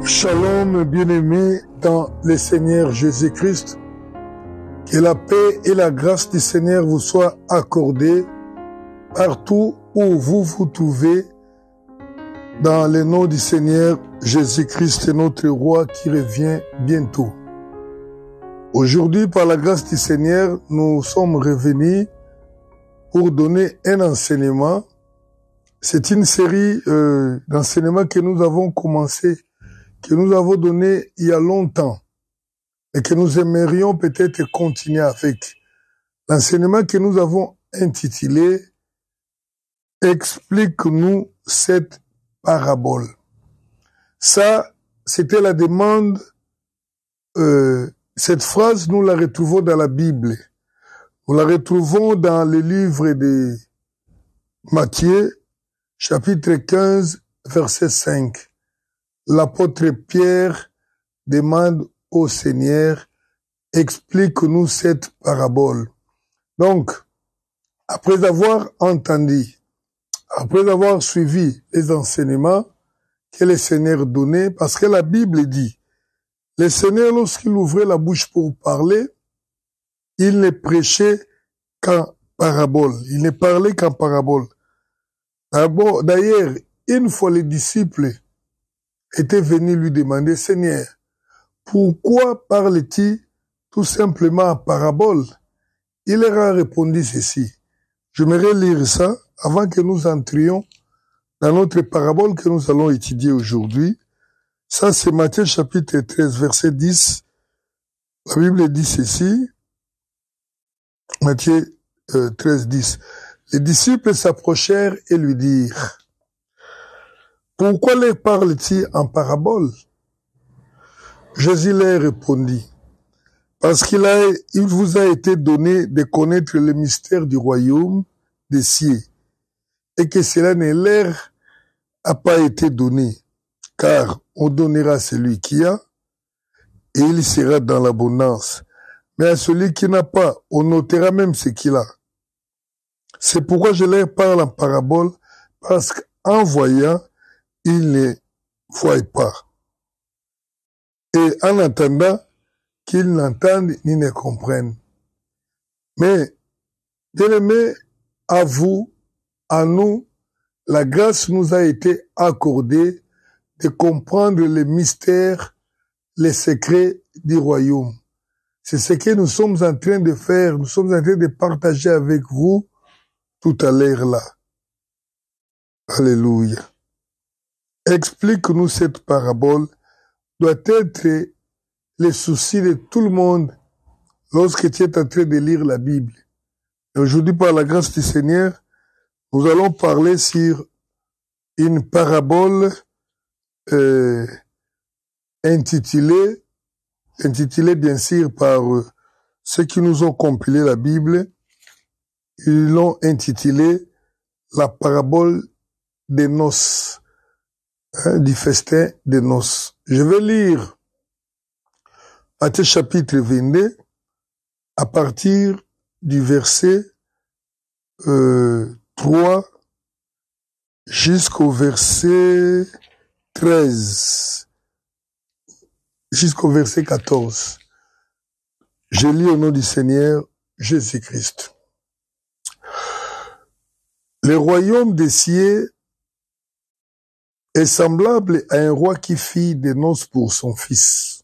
Shalom, bien-aimés dans le Seigneur Jésus-Christ. Que la paix et la grâce du Seigneur vous soient accordées partout où vous vous trouvez, dans le nom du Seigneur Jésus-Christ, notre Roi qui revient bientôt. Aujourd'hui, par la grâce du Seigneur, nous sommes revenus pour donner un enseignement. C'est une série d'enseignements que nous avons commencé, que nous avons donné il y a longtemps et que nous aimerions peut-être continuer avec. L'enseignement que nous avons intitulé « Explique-nous cette parabole ». Ça, c'était la demande. Cette phrase, nous la retrouvons dans la Bible. Nous la retrouvons dans le livre de Matthieu, chapitre 15, verset 5. L'apôtre Pierre demande au Seigneur, explique-nous cette parabole. Donc, après avoir entendu, après avoir suivi les enseignements que le Seigneur donnait, parce que la Bible dit, le Seigneur, lorsqu'il ouvrait la bouche pour parler, il ne prêchait qu'en parabole. Il ne parlait qu'en parabole. D'ailleurs, une fois les disciples étaient venus lui demander, Seigneur, pourquoi parle-t-il tout simplement en parabole? Il leur a répondu ceci. J'aimerais lire ça avant que nous entrions dans notre parabole que nous allons étudier aujourd'hui. Ça, c'est Matthieu chapitre 13, verset 10. La Bible dit ceci. Matthieu 13, 10. Les disciples s'approchèrent et lui dirent, pourquoi leur parle-t-il en parabole? Jésus leur répondit, parce qu'il vous a été donné de connaître le mystère du royaume des cieux, et que cela ne leur a pas été donné, car on donnera à celui qui a, et il sera dans l'abondance. Mais à celui qui n'a pas, on notera même ce qu'il a. C'est pourquoi je leur parle en parabole, parce qu'en voyant, ils ne voient pas. Et en entendant, qu'ils n'entendent ni ne comprennent. Mais, bien-aimés, à vous, à nous, la grâce nous a été accordée de comprendre les mystères, les secrets du royaume. C'est ce que nous sommes en train de faire, nous sommes en train de partager avec vous tout à l'heure là. Alléluia. Explique-nous cette parabole doit être le souci de tout le monde lorsque tu es en train de lire la Bible. Et aujourd'hui, par la grâce du Seigneur, nous allons parler sur une parabole intitulée bien sûr par ceux qui nous ont compilé la Bible. Ils l'ont intitulée la parabole des noces, du festin des noces. Je vais lire Matthieu chapitre 22 à partir du verset 3 jusqu'au verset 13, jusqu'au verset 14. Je lis au nom du Seigneur Jésus-Christ. Le royaume des cieux est semblable à un roi qui fit des noces pour son fils.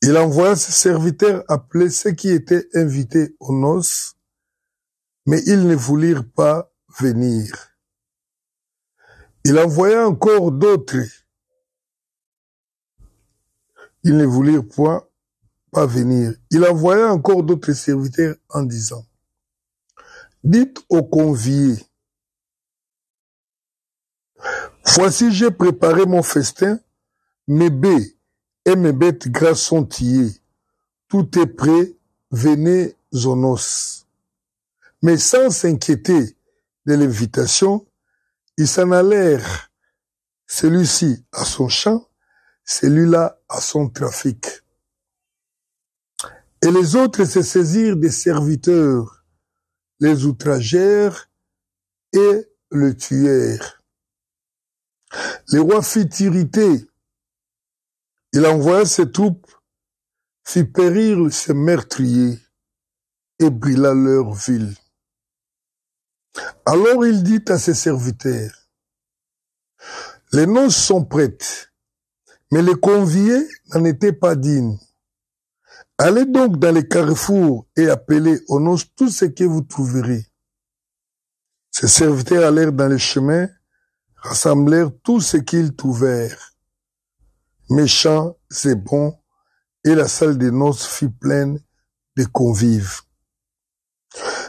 Il envoya ses serviteurs appeler ceux qui étaient invités aux noces, mais ils ne voulurent pas venir. Il envoya encore d'autres. Ils ne voulurent pas venir. Il envoya encore d'autres serviteurs en disant, dites aux conviés, voici j'ai préparé mon festin, mes baies et mes bêtes grasses sont tuées. Tout est prêt, venez aux noces. Mais sans s'inquiéter de l'invitation, ils s'en allèrent, celui-ci à son champ, celui-là à son trafic. Et les autres se saisirent des serviteurs, les outragèrent et le tuèrent. Le roi fit irriter. Il envoya ses troupes, fit périr ses meurtriers et brûla leur ville. Alors il dit à ses serviteurs, les noces sont prêtes, mais les conviés n'en étaient pas dignes. Allez donc dans les carrefours et appelez aux noces tout ce que vous trouverez. Ses serviteurs allèrent dans les chemins, rassemblèrent tout ce qu'ils trouvèrent, méchants et bons, et la salle des noces fut pleine de convives.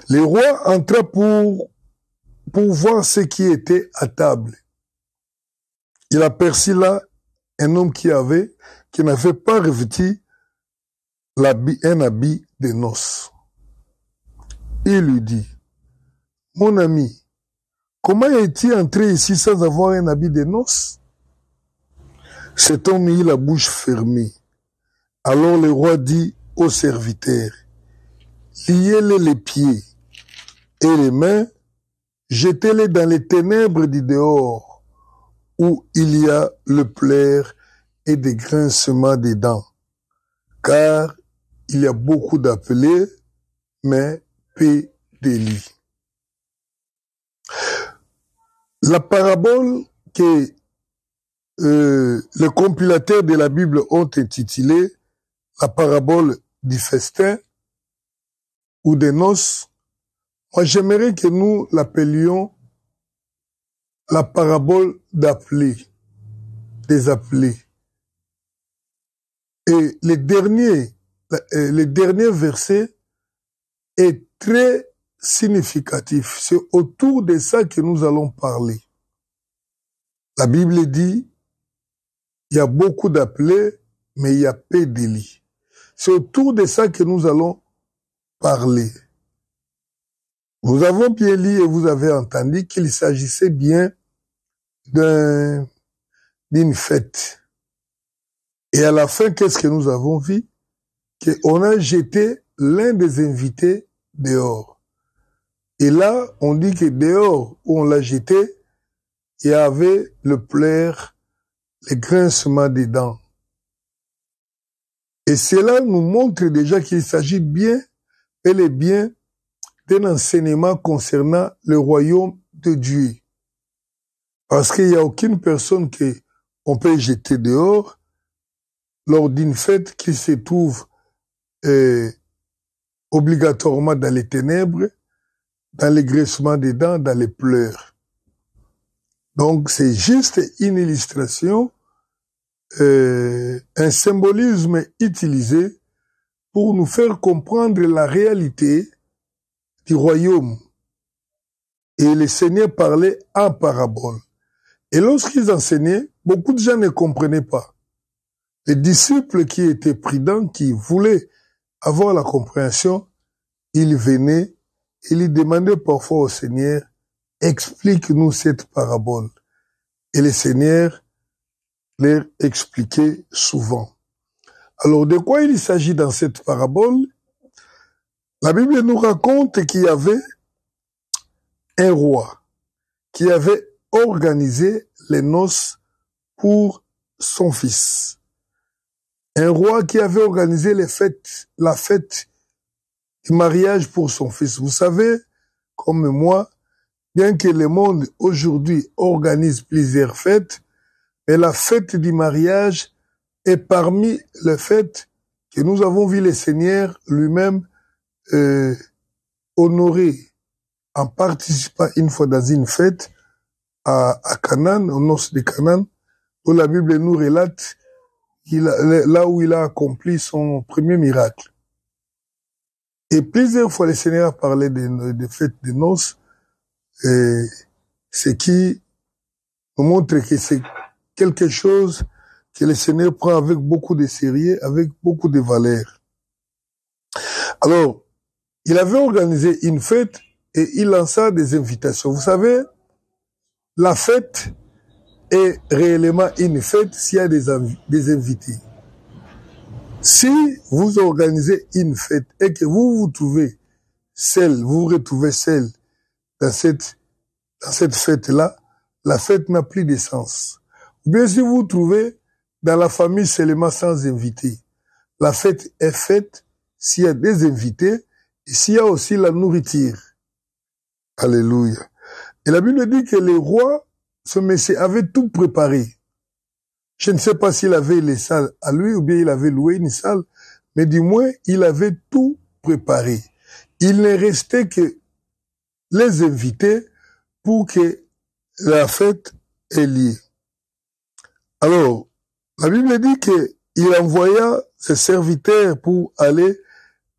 Le roi entra pour voir ce qui était à table. Il aperçut là un homme qui n'avait pas revêtu un habit de noces. Il lui dit, mon ami, comment es-tu entré ici sans avoir un habit de noces? Cet homme eut la bouche fermée. Alors le roi dit aux serviteurs, liez-les les pieds et les mains, jetez-les dans les ténèbres du dehors, où il y a le pleur et des grincements des dents, car il y a beaucoup d'appelés, mais peu d'élus. La parabole que les compilateurs de la Bible ont intitulée la parabole du festin ou des noces, moi j'aimerais que nous l'appelions la parabole des appelés. Et le dernier verset est très significatif. C'est autour de ça que nous allons parler. La Bible dit, il y a beaucoup d'appelés, mais il y a peu d'élus. C'est autour de ça que nous allons parler. Nous avons bien lu et vous avez entendu qu'il s'agissait bien d'une fête. Et à la fin, qu'est-ce que nous avons vu? Qu'on a jeté l'un des invités dehors. Et là, on dit que dehors où on l'a jeté, il y avait le pleur, les grincements des dents. Et cela nous montre déjà qu'il s'agit bien, bel et bien, d'un enseignement concernant le royaume de Dieu. Parce qu'il n'y a aucune personne qu'on peut jeter dehors lors d'une fête qui se trouve obligatoirement dans les ténèbres, dans les grincements des dents, dans les pleurs. Donc c'est juste une illustration, un symbolisme utilisé pour nous faire comprendre la réalité du royaume. Et le Seigneur parlait en parabole. Et lorsqu'ils enseignaient, beaucoup de gens ne comprenaient pas. Les disciples qui étaient prudents, qui voulaient avoir la compréhension, ils venaient et ils demandaient parfois au Seigneur, explique-nous cette parabole. Et le Seigneur leur expliquait souvent. Alors, de quoi il s'agit dans cette parabole? La Bible nous raconte qu'il y avait un roi qui avait organisé les noces pour son fils. Un roi qui avait organisé la fête du mariage pour son fils. Vous savez, comme moi, bien que le monde aujourd'hui organise plusieurs fêtes, mais la fête du mariage est parmi les fêtes que nous avons vu le Seigneur lui-même honorer en participant une fois dans une fête à Canaan, aux noces de Canaan, où la Bible nous relate là où il a accompli son premier miracle. Et plusieurs fois le Seigneur a parlé de fêtes de noces, ce qui nous montre que c'est quelque chose que le Seigneur prend avec beaucoup de sérieux, avec beaucoup de valeur. Alors, il avait organisé une fête et il lança des invitations. Vous savez, la fête est réellement une fête s'il y a des invités. Si vous organisez une fête et que vous vous retrouvez seul dans cette fête-là, la fête n'a plus de sens. Ou bien si vous vous trouvez dans la famille seulement sans invité, la fête est faite s'il y a des invités et s'il y a aussi la nourriture. Alléluia. Et la Bible dit que le roi, ce monsieur, avait tout préparé. Je ne sais pas s'il avait les salles à lui ou bien il avait loué une salle, mais du moins, il avait tout préparé. Il ne restait que les invités pour que la fête ait lieu. Alors, la Bible dit qu'il envoya ses serviteurs pour aller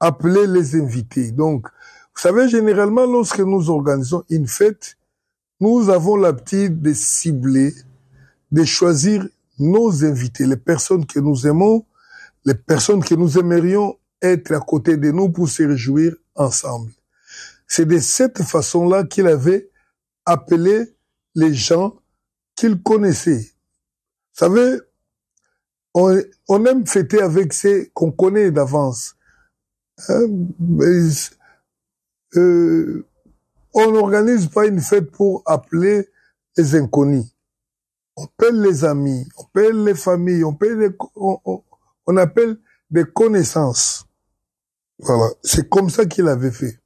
appeler les invités. Donc, vous savez, généralement, lorsque nous organisons une fête, nous avons l'habitude de cibler, de choisir nos invités, les personnes que nous aimons, les personnes que nous aimerions être à côté de nous pour se réjouir ensemble. C'est de cette façon-là qu'il avait appelé les gens qu'il connaissait. Vous savez, on aime fêter avec ceux qu'on connaît d'avance. Hein? On n'organise pas une fête pour appeler les inconnus. On appelle les amis, on appelle les familles, on appelle des connaissances. Voilà, c'est comme ça qu'il avait fait.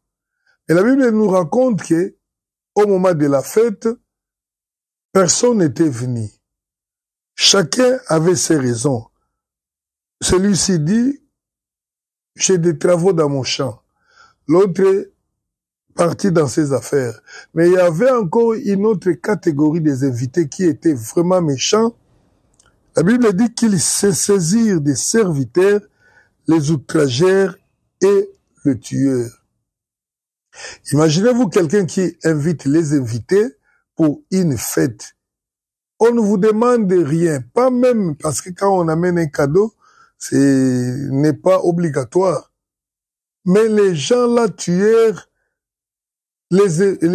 Et la Bible nous raconte que au moment de la fête, personne n'était venu. Chacun avait ses raisons. Celui-ci dit, j'ai des travaux dans mon champ. L'autre est parti dans ses affaires. Mais il y avait encore une autre catégorie des invités qui étaient vraiment méchants. La Bible dit qu'ils se saisirent des serviteurs, les outragèrent et le tuèrent. Imaginez-vous quelqu'un qui invite les invités pour une fête. On ne vous demande rien, pas même parce que quand on amène un cadeau, n'est pas obligatoire. Mais les gens là tuèrent les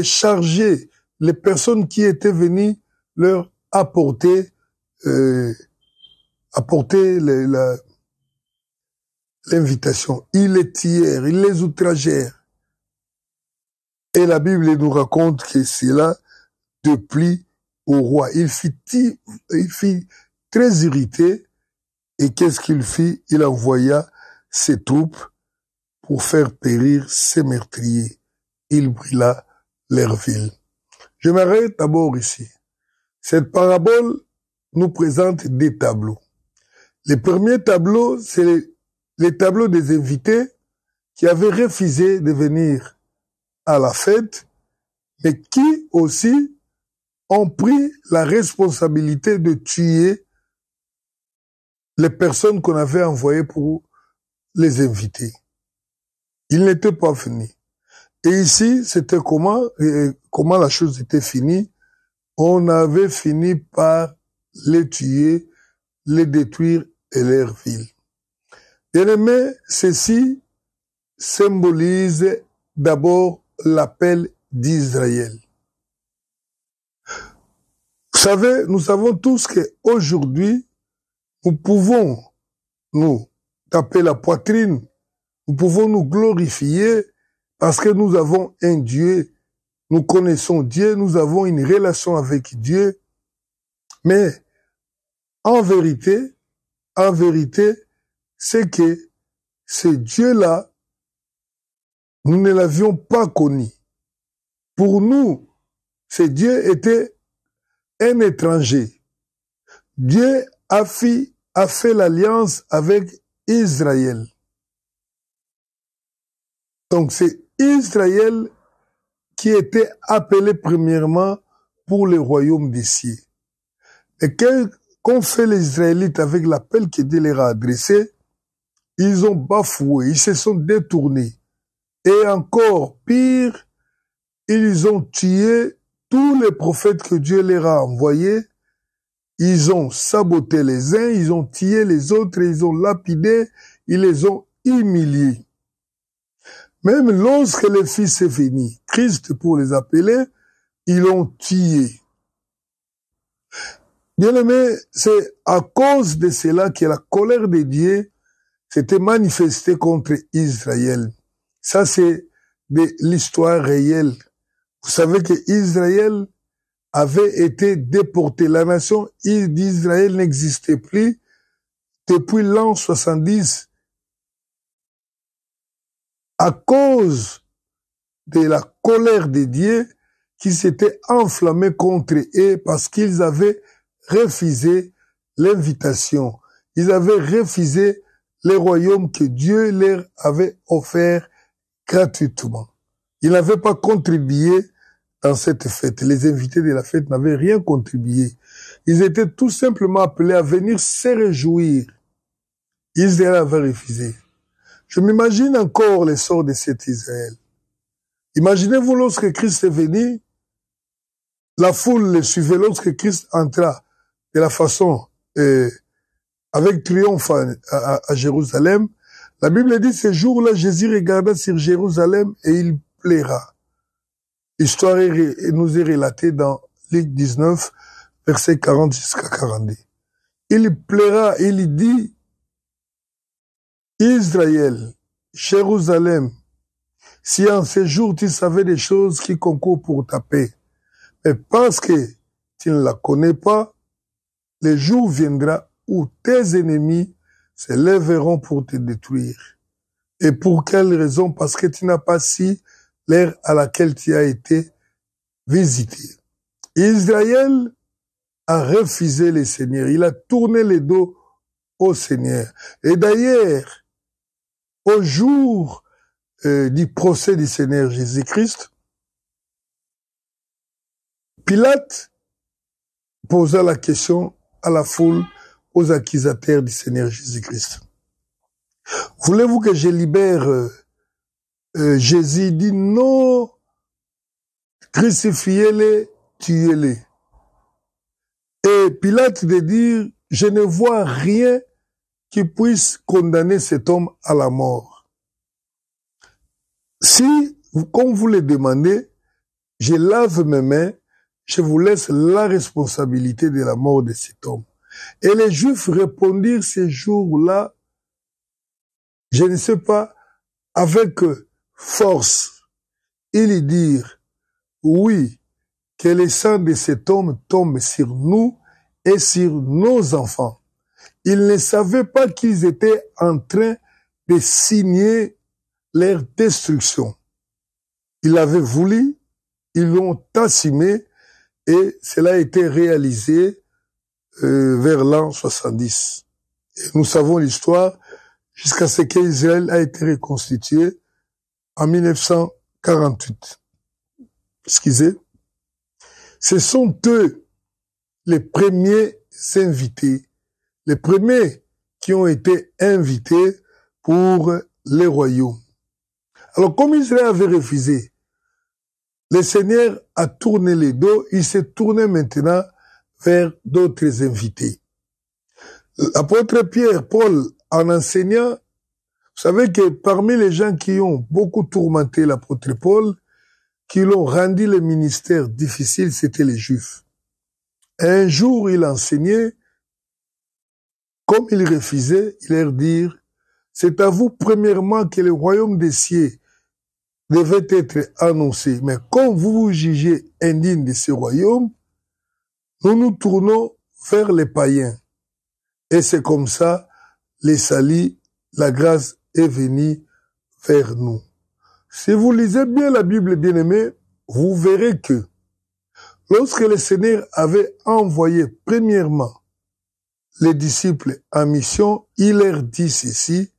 chargés, les personnes qui étaient venues leur apporter l'invitation. Ils les tuèrent, ils les outragèrent. Et la Bible nous raconte que cela déplut au roi. Il fit très irrité. Et qu'est-ce qu'il fit? Il envoya ses troupes pour faire périr ces meurtriers. Il brûla leur ville. Je m'arrête d'abord ici. Cette parabole nous présente des tableaux. Le premier tableau, c'est les tableaux des invités qui avaient refusé de venir à la fête, mais qui aussi ont pris la responsabilité de tuer les personnes qu'on avait envoyées pour les inviter. Ils n'étaient pas venus. Et ici, c'était comment la chose était finie. On avait fini par les tuer, les détruire et leur ville. Bien-aimés, ceci symbolise d'abord l'appel d'Israël. Vous savez, nous savons tous qu'aujourd'hui, nous pouvons nous taper la poitrine, nous pouvons nous glorifier parce que nous avons un Dieu, nous connaissons Dieu, nous avons une relation avec Dieu. Mais en vérité, c'est que ce Dieu-là, nous ne l'avions pas connu. Pour nous, ce Dieu était un étranger. Dieu a fait l'alliance avec Israël. Donc c'est Israël qui était appelé premièrement pour le royaume des cieux. Et qu'ont fait les Israélites avec l'appel que Dieu leur a adressé? Ils ont bafoué, ils se sont détournés. Et encore pire, ils ont tué tous les prophètes que Dieu leur a envoyés. Ils ont saboté les uns, ils ont tué les autres, ils ont lapidé, ils les ont humiliés. Même lorsque le Fils est venu, Christ pour les appeler, ils l'ont tué. Bien-aimé, c'est à cause de cela que la colère de Dieu s'était manifestée contre Israël. Ça, c'est de l'histoire réelle. Vous savez que Israël avait été déportée. La nation d'Israël n'existait plus depuis l'an 70 à cause de la colère de Dieu qui s'était enflammée contre eux parce qu'ils avaient refusé l'invitation. Ils avaient refusé le royaume que Dieu leur avait offert gratuitement. Ils n'avaient pas contribué dans cette fête. Les invités de la fête n'avaient rien contribué. Ils étaient tout simplement appelés à venir se réjouir. Israël avait refusé. Je m'imagine encore les sorts de cet Israël. Imaginez-vous lorsque Christ est venu, la foule le suivait lorsque Christ entra de la façon avec triomphe à Jérusalem. La Bible dit, ce jour-là, Jésus regarda sur Jérusalem et il plaira. L'histoire nous est relatée dans Luc 19, versets 40 jusqu'à 42. Il plaira, il dit, Israël, Jérusalem, si en ce jour tu savais des choses qui concourent pour ta paix, mais parce que tu ne la connais pas, le jour viendra où tes ennemis se lèveront pour te détruire. Et pour quelle raison? Parce que tu n'as pas su l'ère à laquelle tu as été visité. Israël a refusé le Seigneur. Il a tourné le dos au Seigneur. Et d'ailleurs, au jour du procès du Seigneur Jésus-Christ, Pilate posa la question à la foule, aux accusateurs du Seigneur Jésus-Christ. Voulez-vous que je libère Jésus? Il dit non, crucifiez-les, tuez-les. Et Pilate de dire, je ne vois rien qui puisse condamner cet homme à la mort. Si, comme vous le demandez, je lave mes mains, je vous laisse la responsabilité de la mort de cet homme. Et les Juifs répondirent ce jour-là, je ne sais pas, avec force. Ils dirent, oui, que le sang de cet homme tombe sur nous et sur nos enfants. Ils ne savaient pas qu'ils étaient en train de signer leur destruction. Ils l'avaient voulu, ils l'ont assumé et cela a été réalisé vers l'an 70. Et nous savons l'histoire jusqu'à ce qu'Israël a été reconstitué en 1948. Excusez. Ce sont eux les premiers invités, les premiers qui ont été invités pour les royaumes. Alors comme Israël avait refusé, le Seigneur a tourné les dos, il s'est tourné maintenant vers d'autres invités. L'apôtre Pierre, Paul, en enseignant, vous savez que parmi les gens qui ont beaucoup tourmenté l'apôtre Paul, qui l'ont rendu le ministère difficile, c'était les Juifs. Un jour, il enseignait, comme il refusait, il leur dit, c'est à vous premièrement que le royaume des cieux devait être annoncé. Mais comme vous vous jugez indigne de ce royaume, nous nous tournons vers les païens. Et c'est comme ça, les salis, la grâce est venue vers nous. Si vous lisez bien la Bible, bien-aimée, vous verrez que lorsque le Seigneur avait envoyé premièrement les disciples en mission, il leur dit ceci,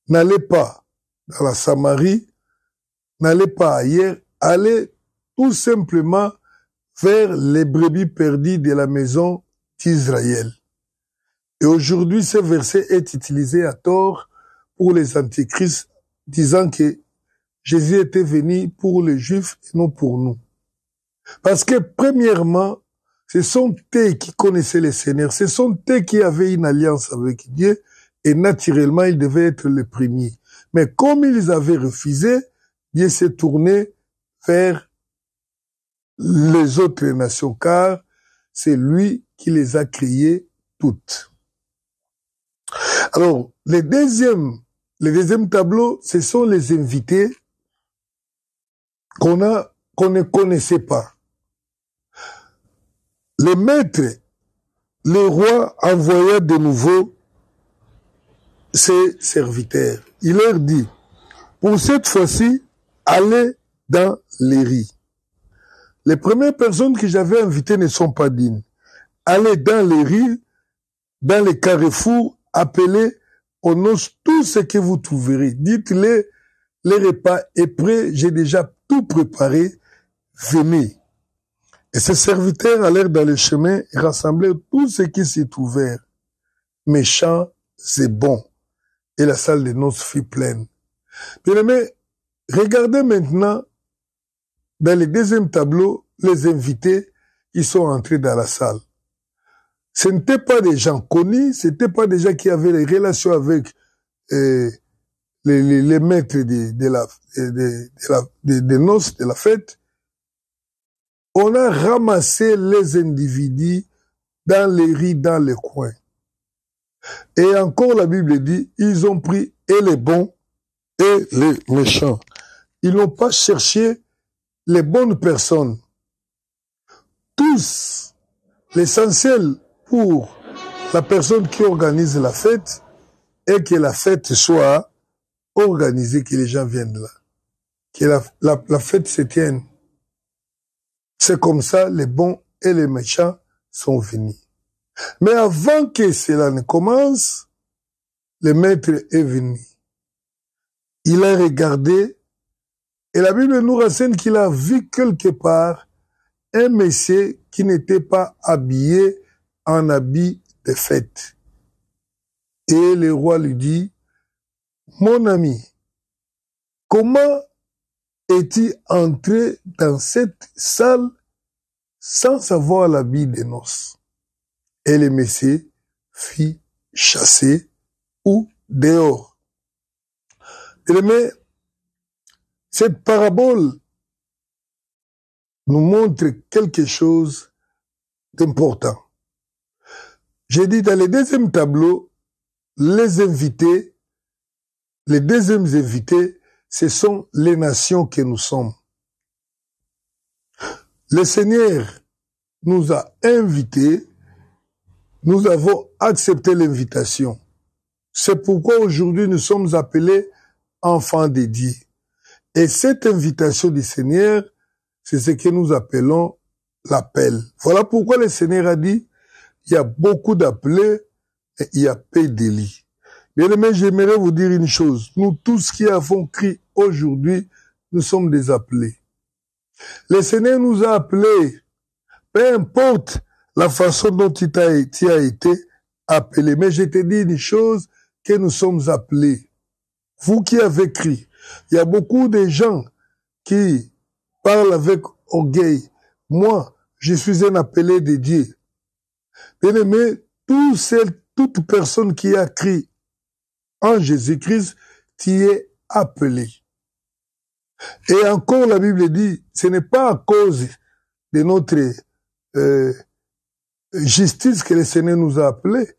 n'allez pas dans la Samarie, n'allez pas ailleurs, allez tout simplement vers les brebis perdues de la maison d'Israël. Et aujourd'hui, ce verset est utilisé à tort pour les antichrists, disant que Jésus était venu pour les Juifs et non pour nous. Parce que premièrement, ce sont eux qui connaissaient le Seigneur, ce sont eux qui avaient une alliance avec Dieu et naturellement, ils devaient être les premiers. Mais comme ils avaient refusé, Dieu s'est tourné vers les autres nations, car c'est lui qui les a créées toutes. Alors, le deuxième tableau, ce sont les invités qu'on ne connaissait pas. le maître, le roi envoya de nouveau ses serviteurs. Il leur dit, pour cette fois-ci, allez dans les riz. Les premières personnes que j'avais invitées ne sont pas dignes. Allez dans les riz, dans les carrefours, appelez au nom tout ce que vous trouverez. Dites-les, les repas est prêt, j'ai déjà tout préparé, venez. Et ses serviteurs allèrent dans le chemin et rassemblèrent tout ce qui s'y trouvait, méchants et bons. Et la salle de noces fut pleine. Bien-aimés, regardez maintenant, dans le deuxième tableau, les invités qui sont entrés dans la salle. Ce n'étaient pas des gens connus, ce n'étaient pas des gens qui avaient des relations avec les maîtres des noces, de la fête. On a ramassé les individus dans les riz, dans les coins. Et encore la Bible dit, ils ont pris et les bons et les méchants. Ils n'ont pas cherché les bonnes personnes. Tous, l'essentiel pour la personne qui organise la fête est que la fête soit organisée, que les gens viennent là. Que la fête se tienne. C'est comme ça, les bons et les méchants sont venus. Mais avant que cela ne commence, le maître est venu. Il a regardé, et la Bible nous renseigne qu'il a vu quelque part un monsieur qui n'était pas habillé en habit de fête. Et le roi lui dit, mon ami, comment es-tu entré dans cette salle sans avoir l'habit de noces? Et le monsieur fit chasser ou dehors. Mais cette parabole nous montre quelque chose d'important. J'ai dit dans le deuxième tableau, les invités, les deuxièmes invités, ce sont les nations que nous sommes. Le Seigneur nous a invités, nous avons accepté l'invitation. C'est pourquoi aujourd'hui nous sommes appelés enfants de Dieu. Et cette invitation du Seigneur, c'est ce que nous appelons l'appel. Voilà pourquoi le Seigneur a dit, il y a beaucoup d'appelés et il y a peu d'élus. Bien-aimés, j'aimerais vous dire une chose. Nous tous qui avons crié aujourd'hui, nous sommes des appelés. Le Seigneur nous a appelés, peu importe la façon dont tu as été appelé. Mais je te dis une chose, que nous sommes appelés. Vous qui avez crié, il y a beaucoup de gens qui parlent avec orgueil. Moi, je suis un appelé de Dieu. Bien-aimé, toute personne qui a crié en Jésus-Christ, tu es appelé. Et encore la Bible dit, ce n'est pas à cause de notre justice que le Seigneur nous a appelés.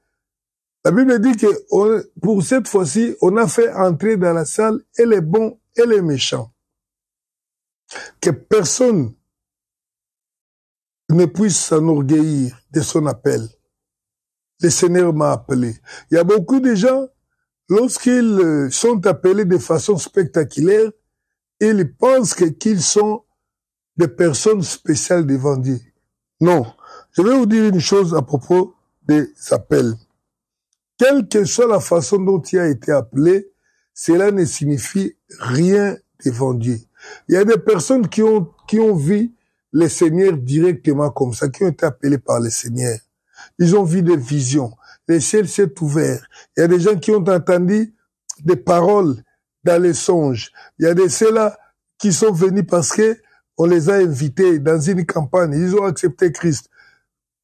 La Bible dit que pour cette fois-ci, on a fait entrer dans la salle et les bons et les méchants. Que personne ne puisse s'enorgueillir de son appel. Le Seigneur m'a appelé. Il y a beaucoup de gens, lorsqu'ils sont appelés de façon spectaculaire, ils pensent qu'ils sont des personnes spéciales devant Dieu. Non. Je vais vous dire une chose à propos des appels. Quelle que soit la façon dont tu as été appelé, cela ne signifie rien devant Dieu. Il y a des personnes qui ont vu le Seigneur directement comme ça, qui ont été appelés par le Seigneur. Ils ont vu des visions. Le ciel s'est ouvert. Il y a des gens qui ont entendu des paroles dans les songes. Il y a des ceux-là qui sont venus parce que on les a invités dans une campagne. Ils ont accepté Christ.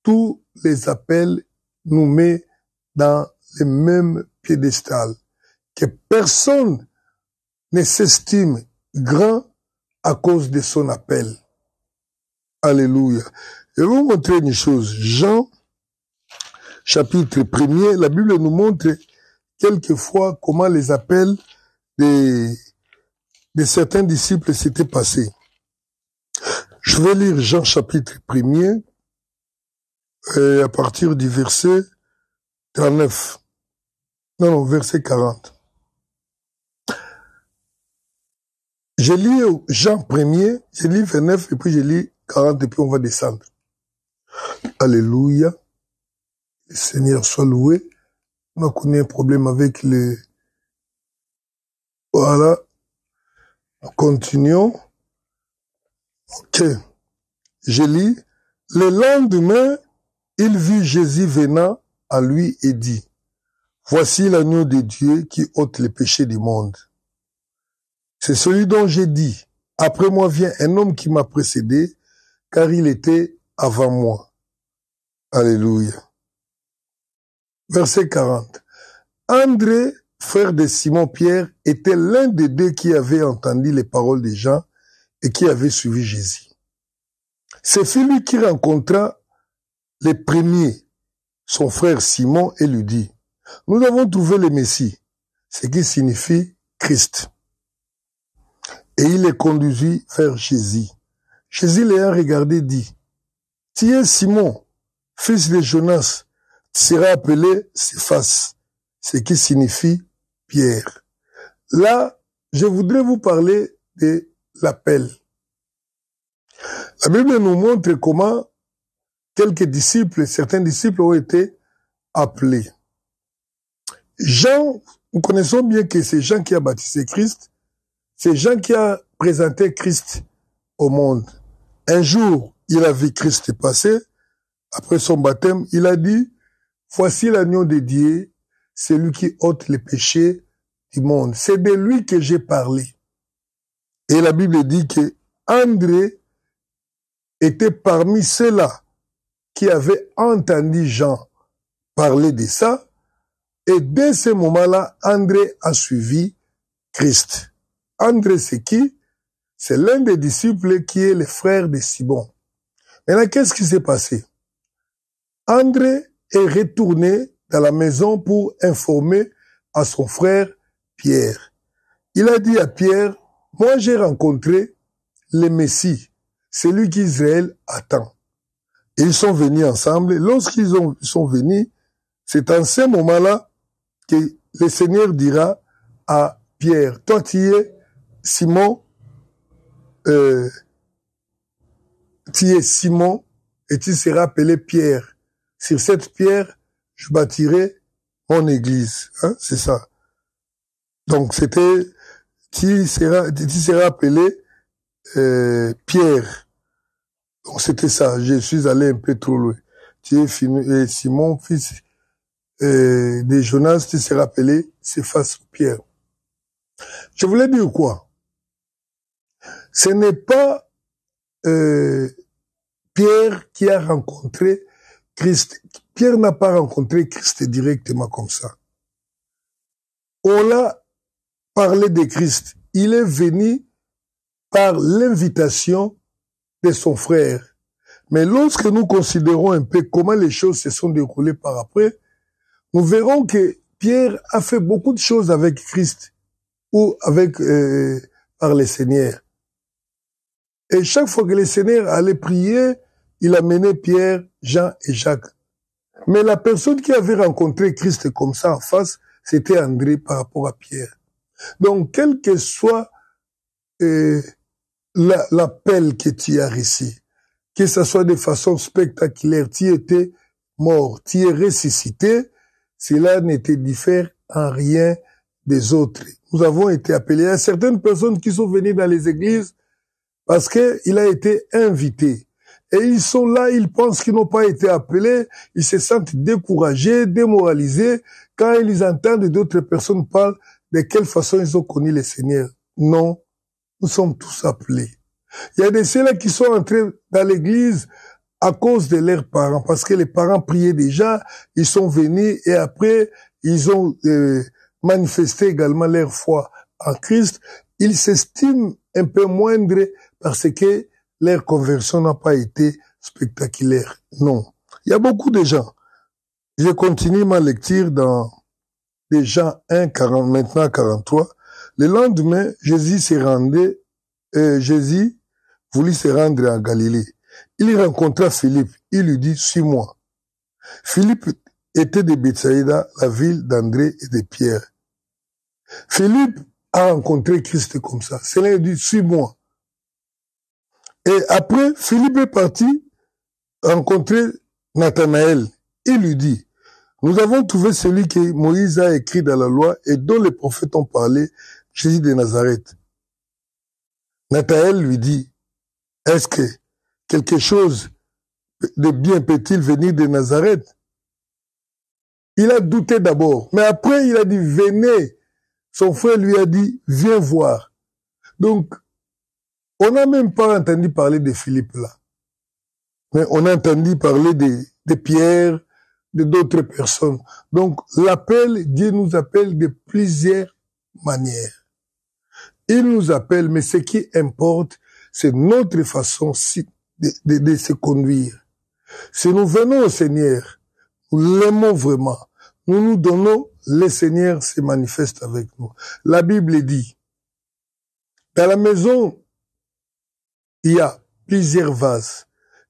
Tous les appels nous mettent dans le même piédestal. Que personne ne s'estime grand à cause de son appel. Alléluia. Je vais vous montrer une chose. Jean, chapitre 1er, la Bible nous montre quelquefois comment les appels de certains disciples s'étaient passés. Je vais lire Jean chapitre 1er. et à partir du verset 39. Non, verset 40. Je lis Jean 1er, je lis 29 et puis je lis 40 et puis on va descendre. Alléluia. Le Seigneur soit loué. On a connu un problème avec les... Voilà. Continuons. Ok. Je lis. Le lendemain, il vit Jésus venant à lui et dit, voici l'agneau de Dieu qui ôte les péchés du monde. C'est celui dont j'ai dit, après moi vient un homme qui m'a précédé, car il était avant moi. Alléluia. Verset 40. André, frère de Simon-Pierre, était l'un des deux qui avait entendu les paroles des gens et qui avait suivi Jésus. C'est celui qui rencontra les premiers, son frère Simon, et lui dit, nous avons trouvé le Messie, ce qui signifie Christ. Et il les conduisit vers Jésus. Jésus l'ayant regardé dit, tu es Simon, fils de Jonas, tu seras appelé Céphas, ce qui signifie Pierre. Là, je voudrais vous parler de l'appel. La Bible nous montre comment quelques disciples, certains disciples ont été appelés. Jean, nous connaissons bien que c'est Jean qui a baptisé Christ, c'est Jean qui a présenté Christ au monde. Un jour, il a vu Christ passer, après son baptême, il a dit, voici l'agneau de Dieu, c'est lui qui ôte les péchés du monde. C'est de lui que j'ai parlé. Et la Bible dit que André était parmi ceux-là qui avaient entendu Jean parler de ça. Et dès ce moment-là, André a suivi Christ. André, c'est qui? C'est l'un des disciples qui est le frère de Simon. Maintenant, qu'est-ce qui s'est passé? André est retourné dans la maison pour informer à son frère Pierre. Il a dit à Pierre, moi j'ai rencontré le Messie, celui qu'Israël attend. Et ils sont venus ensemble. Lorsqu'ils sont venus, c'est en ce moment-là que le Seigneur dira à Pierre, toi tu es Simon, tu es Simon et tu seras appelé Pierre. Sur cette pierre, je bâtirai mon église. Hein, c'est ça. Donc c'était, tu seras appelé Pierre. Donc c'était ça. Je suis allé un peu trop loin. Tu es Simon, fils de Jonas, tu seras appelé Céphas Pierre. Je voulais dire quoi? Ce n'est pas Pierre qui a rencontré Christ. Pierre n'a pas rencontré Christ directement comme ça. On l'a parlé de Christ. Il est venu par l'invitation de son frère. Mais lorsque nous considérons un peu comment les choses se sont déroulées par après, nous verrons que Pierre a fait beaucoup de choses avec Christ ou avec par le Seigneur. Et chaque fois que le Seigneur allait prier, il amenait Pierre, Jean et Jacques. Mais la personne qui avait rencontré Christ comme ça en face, c'était André par rapport à Pierre. Donc, quel que soit l'appel que tu as reçu, que ce soit de façon spectaculaire, tu étais mort, tu es ressuscité, cela n'était différent en rien des autres. Nous avons été appelés. Il y a certaines personnes qui sont venues dans les églises parce qu'il a été invité. Et ils sont là, ils pensent qu'ils n'ont pas été appelés, ils se sentent découragés, démoralisés, quand ils entendent d'autres personnes parler de quelle façon ils ont connu le Seigneur. Non, nous sommes tous appelés. Il y a de ceux-là qui sont entrés dans l'église à cause de leurs parents, parce que les parents priaient déjà, ils sont venus et après, ils ont manifesté également leur foi en Christ. Ils s'estiment un peu moindres parce que leur conversion n'a pas été spectaculaire. Non. Il y a beaucoup de gens. Je continue ma lecture dans les Jean 1, 40, maintenant 43. Le lendemain, Jésus voulut se rendre en Galilée. Il rencontra Philippe. Il lui dit, suis-moi. Philippe était de Bethsaïda, la ville d'André et de Pierre. Philippe a rencontré Christ comme ça. Seigneur lui dit, suis-moi. Et après, Philippe est parti rencontrer Nathanaël. Il lui dit, nous avons trouvé celui que Moïse a écrit dans la loi et dont les prophètes ont parlé, Jésus de Nazareth. Nathanaël lui dit, est-ce que quelque chose de bien peut-il venir de Nazareth? Il a douté d'abord, mais après il a dit, venez. Son frère lui a dit, viens voir. Donc, on n'a même pas entendu parler de Philippe là. Mais on a entendu parler de Pierre, de d'autres personnes. Donc, Dieu nous appelle de plusieurs manières. Il nous appelle, mais ce qui importe, c'est notre façon de se conduire. Si nous venons au Seigneur, nous l'aimons vraiment, nous nous donnons, le Seigneur se manifeste avec nous. La Bible dit, dans la maison, il y a plusieurs vases.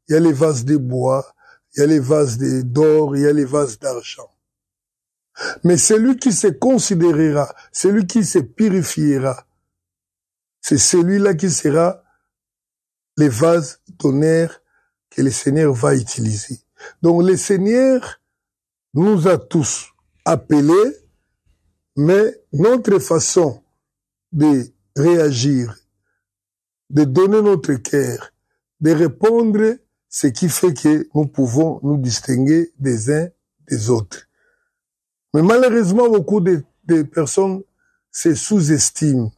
Il y a les vases de bois, il y a les vases d'or, il y a les vases d'argent. Mais celui qui se considérera, celui qui se purifiera, c'est celui-là qui sera les vases d'honneur que le Seigneur va utiliser. Donc le Seigneur nous a tous appelés, mais notre façon de réagir, de donner notre cœur, de répondre, ce qui fait que nous pouvons nous distinguer des uns des autres. Mais malheureusement, beaucoup de personnes se sous-estiment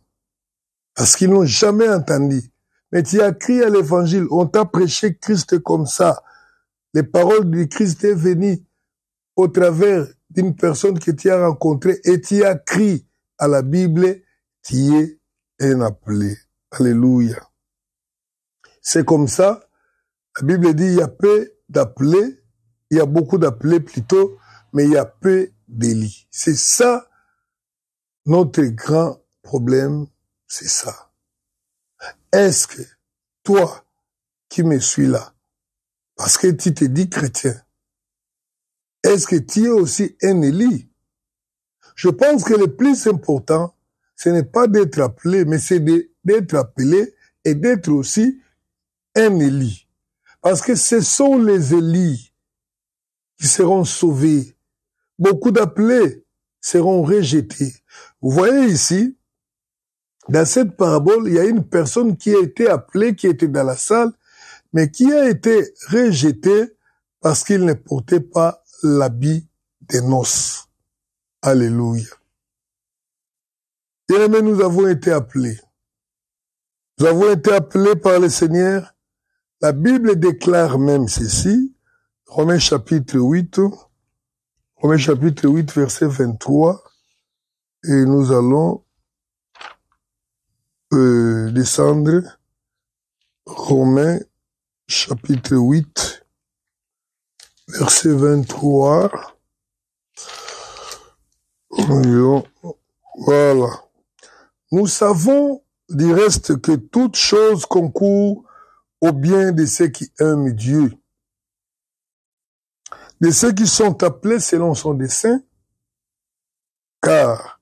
parce qu'ils n'ont jamais entendu. Mais tu as crié à l'évangile, on t'a prêché Christ comme ça. Les paroles du Christ est venues au travers d'une personne que tu as rencontrée et tu as crié à la Bible, tu es un appelé. Alléluia. C'est comme ça. La Bible dit, il y a peu d'appelés, il y a beaucoup d'appelés plutôt, mais il y a peu d'élus. C'est ça, notre grand problème, c'est ça. Est-ce que toi, qui me suis là, parce que tu te dis chrétien, est-ce que tu es aussi un élu? Je pense que le plus important, ce n'est pas d'être appelé, mais c'est d'être appelé et d'être aussi un élu. Parce que ce sont les élus qui seront sauvés. Beaucoup d'appelés seront rejetés. Vous voyez ici, dans cette parabole, il y a une personne qui a été appelée, qui était dans la salle, mais qui a été rejetée parce qu'il ne portait pas l'habit des noces. Alléluia. Bien-aimés, nous avons été appelés. Nous avons été appelés par le Seigneur. La Bible déclare même ceci, Romains chapitre 8, verset 23, et nous allons descendre, Romains chapitre 8, verset 23. Voilà. Nous savons du reste que toute chose concourt au bien de ceux qui aiment Dieu, de ceux qui sont appelés selon son dessein, car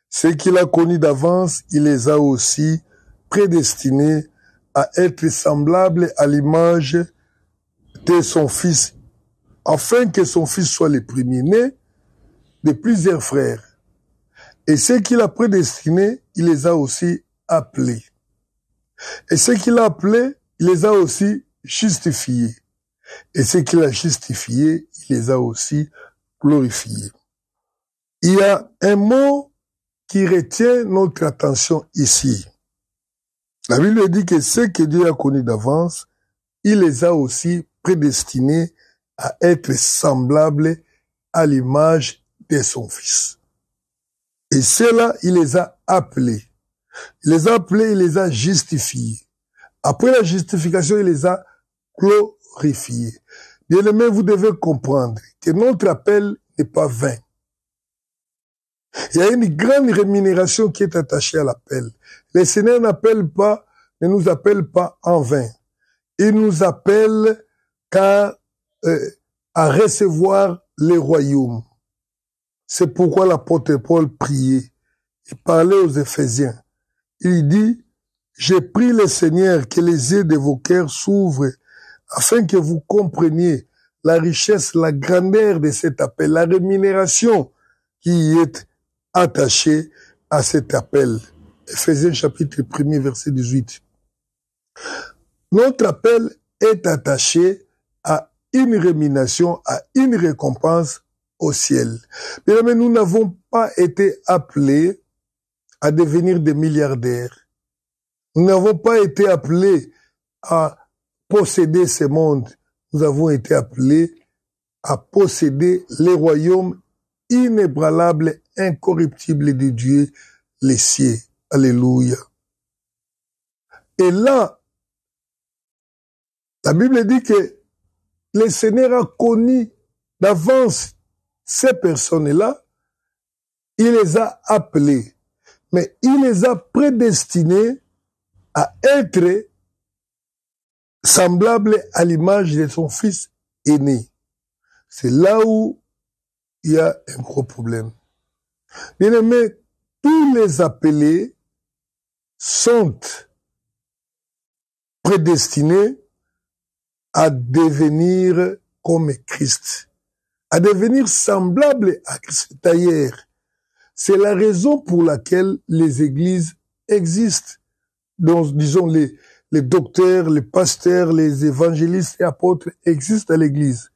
ceux qu'il a connus d'avance, il les a aussi prédestinés à être semblables à l'image de son Fils, afin que son Fils soit le premier-né de plusieurs frères. Et ceux qu'il a prédestinés, il les a aussi appelés. Et ceux qu'il a appelés, il les a aussi justifiés. Et ceux qu'il a justifiés, il les a aussi glorifiés. Il y a un mot qui retient notre attention ici. La Bible dit que ceux que Dieu a connus d'avance, il les a aussi prédestinés à être semblables à l'image de son Fils. Et ceux-là, il les a appelés. Il les a appelés, il les a justifiés. Après la justification, il les a glorifiés. Bien-aimés, vous devez comprendre que notre appel n'est pas vain. Il y a une grande rémunération qui est attachée à l'appel. Le Seigneur ne nous appelle pas en vain. Il nous appelle car à recevoir les royaumes. C'est pourquoi l'apôtre Paul priait. Il parlait aux Éphésiens. Il dit, j'ai prié le Seigneur que les yeux de vos cœurs s'ouvrent afin que vous compreniez la richesse, la grandeur de cet appel, la rémunération qui y est attachée à cet appel. Éphésiens chapitre 1er, verset 18. Notre appel est attaché à une rémunération, à une récompense au ciel. Mais nous n'avons pas été appelés à devenir des milliardaires. Nous n'avons pas été appelés à posséder ce monde. Nous avons été appelés à posséder les royaumes inébranlables, incorruptibles de Dieu, les cieux. Alléluia. Et là, la Bible dit que le Seigneur a connu d'avance ces personnes-là, il les a appelées, mais il les a prédestinées à être semblables à l'image de son fils aîné. C'est là où il y a un gros problème. Bien aimé, tous les appelés sont prédestinés à devenir comme Christ, à devenir semblables à Christ. D'ailleurs, c'est la raison pour laquelle les églises existent. Donc, disons, les docteurs, les pasteurs, les évangélistes et apôtres existent à l'église.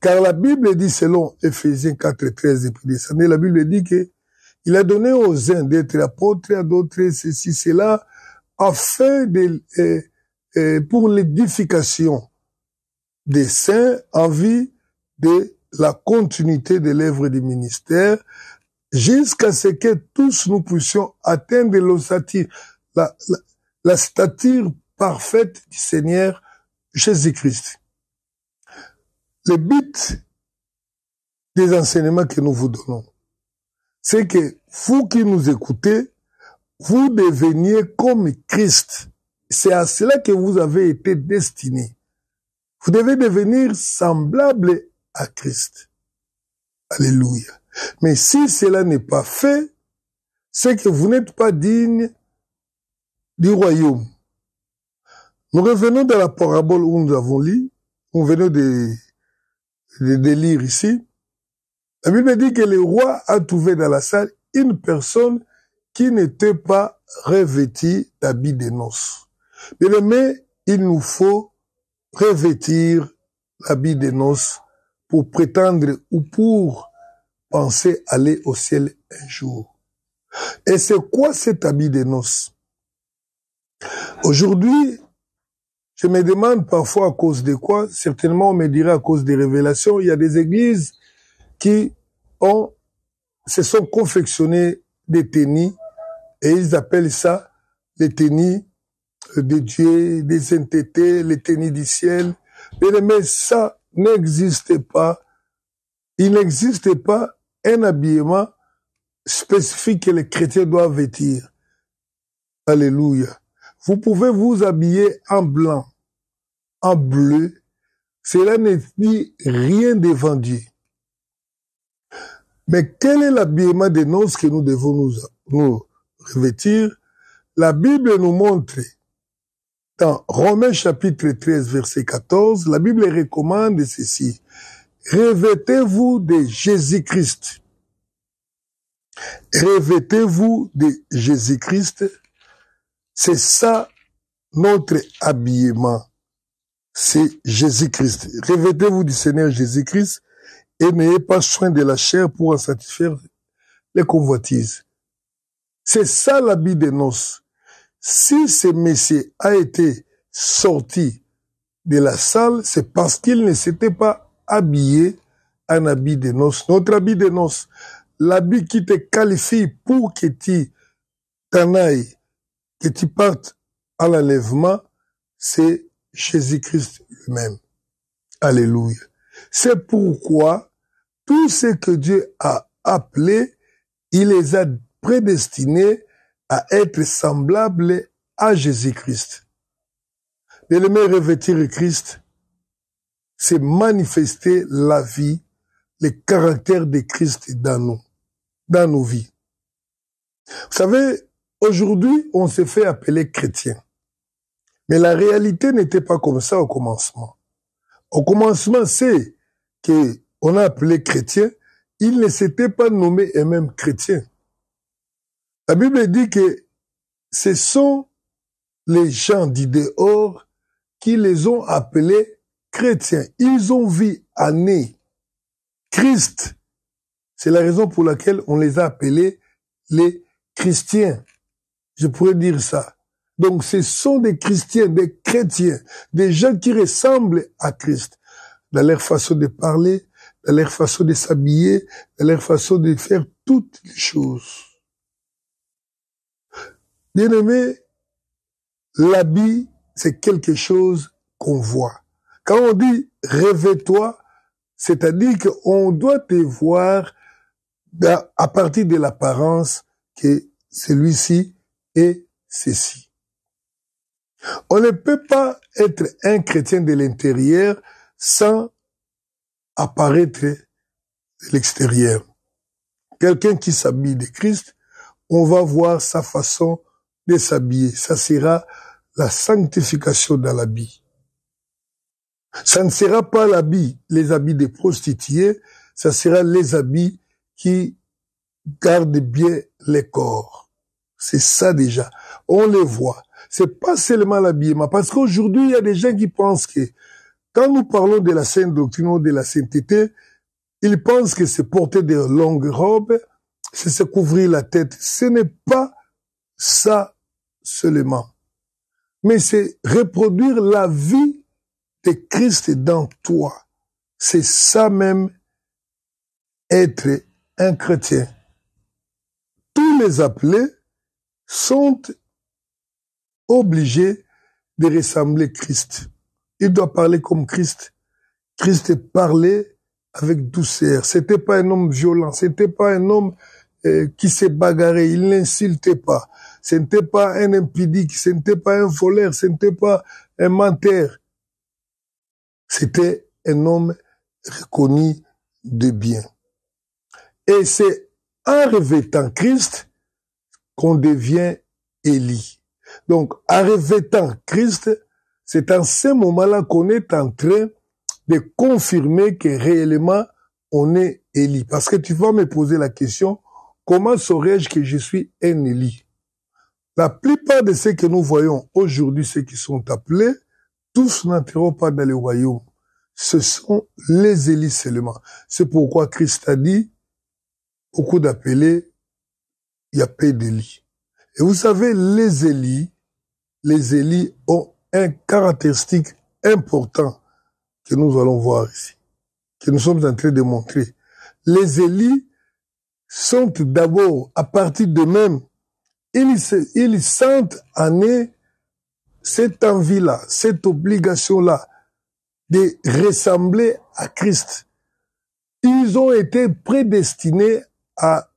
Car la Bible dit, selon Éphésiens 4, 13 et puis descendez, la Bible dit que il a donné aux uns d'être apôtres, à d'autres ceci, cela, afin pour l'édification des saints en vue de la continuité de l'œuvre du ministère, jusqu'à ce que tous nous puissions atteindre la stature parfaite du Seigneur Jésus-Christ. Le but des enseignements que nous vous donnons, c'est que vous qui nous écoutez, vous deveniez comme Christ. C'est à cela que vous avez été destinés. Vous devez devenir semblable à Christ. Alléluia. Mais si cela n'est pas fait, c'est que vous n'êtes pas digne du royaume. Nous revenons dans la parabole où nous avons lu, nous venons de lire ici. La Bible dit que le roi a trouvé dans la salle une personne qui n'était pas revêtie d'habits de noces. Mais il nous faut revêtir l'habit de noces pour prétendre ou pour penser aller au ciel un jour. Et c'est quoi cet habit de noces? Aujourd'hui, je me demande parfois à cause de quoi, certainement on me dirait à cause des révélations, il y a des églises qui se sont confectionnés des tennis et ils appellent ça les tennis de Dieu, des saintetés, les tennis du ciel. Mais ça n'existe pas. Il n'existe pas un habillement spécifique que les chrétiens doivent vêtir. Alléluia. Vous pouvez vous habiller en blanc, en bleu. Cela ne dit rien devant Dieu. Mais quel est l'habillement des noces que nous devons nous revêtir? La Bible nous montre, dans Romains chapitre 13, verset 14, la Bible recommande ceci. Revêtez-vous de Jésus-Christ. Revêtez-vous de Jésus-Christ. C'est ça notre habillement. C'est Jésus-Christ. Revêtez-vous du Seigneur Jésus-Christ et n'ayez pas soin de la chair pour en satisfaire les convoitises. C'est ça l'habit des noces. Si ce monsieur a été sorti de la salle, c'est parce qu'il ne s'était pas habillé en habit de noces. Notre habit de noces, l'habit qui te qualifie pour que tu t'en ailles, que tu partes à l'enlèvement, c'est Jésus-Christ lui-même. Alléluia. C'est pourquoi tout ce que Dieu a appelé, il les a prédestinés à être semblables à Jésus-Christ. Et le revêtir Christ, c'est manifester la vie, le caractère de Christ dans nous, dans nos vies. Vous savez, aujourd'hui, on s'est fait appeler chrétien. Mais la réalité n'était pas comme ça au commencement. Au commencement, c'est qu'on a appelé chrétien, ils ne s'étaient pas nommés eux-mêmes chrétiens. La Bible dit que ce sont les gens du dehors qui les ont appelés chrétiens. Ils ont vu en Christ. C'est la raison pour laquelle on les a appelés les chrétiens. Je pourrais dire ça. Donc ce sont des chrétiens, des chrétiens, des gens qui ressemblent à Christ. Dans leur façon de parler, dans leur façon de s'habiller, dans leur façon de faire toutes les choses. Bien-aimé, l'habit, c'est quelque chose qu'on voit. Quand on dit « revêt-toi », c'est-à-dire qu'on doit te voir à partir de l'apparence que celui-ci est ceci. On ne peut pas être un chrétien de l'intérieur sans apparaître de l'extérieur. Quelqu'un qui s'habille de Christ, on va voir sa façon de s'habiller. Ça sera la sanctification dans l'habit. Ça ne sera pas l'habit, les habits des prostituées, ça sera les habits qui gardent bien les corps. C'est ça déjà. On les voit. C'est pas seulement l'habillement. Parce qu'aujourd'hui, il y a des gens qui pensent que quand nous parlons de la sainte doctrine ou de la sainteté, ils pensent que c'est porter de longues robes, c'est se couvrir la tête. Ce n'est pas ça seulement. Mais c'est reproduire la vie de Christ dans toi. C'est ça même être un chrétien. Tous les appelés sont obligés de ressembler Christ. Il doit parler comme Christ. Christ parlait avec douceur. C'était pas un homme violent. C'était pas un homme qui s'est bagarré. Il n'insultait pas. Ce n'était pas un impudique. Ce n'était pas un voleur. Ce n'était pas un menteur. C'était un homme reconnu de bien. Et c'est en revêtant Christ qu'on devient Élie. Donc, en revêtant Christ, c'est en ce moment-là qu'on est en train de confirmer que réellement on est Élie. Parce que tu vas me poser la question, comment saurais-je que je suis un Élie? La plupart de ceux que nous voyons aujourd'hui, ceux qui sont appelés, tous n'entreront pas dans le royaume. Ce sont les Élis seulement. C'est pourquoi Christ a dit, beaucoup d'appelés, il y a peu d'Élis. Et vous savez, les Élis ont un caractéristique important que nous allons voir ici, que nous sommes en train de montrer. Les Élis sont d'abord, à partir d'eux-mêmes, ils sentent en eux cette envie-là, cette obligation-là de ressembler à Christ. Ils ont été prédestinés à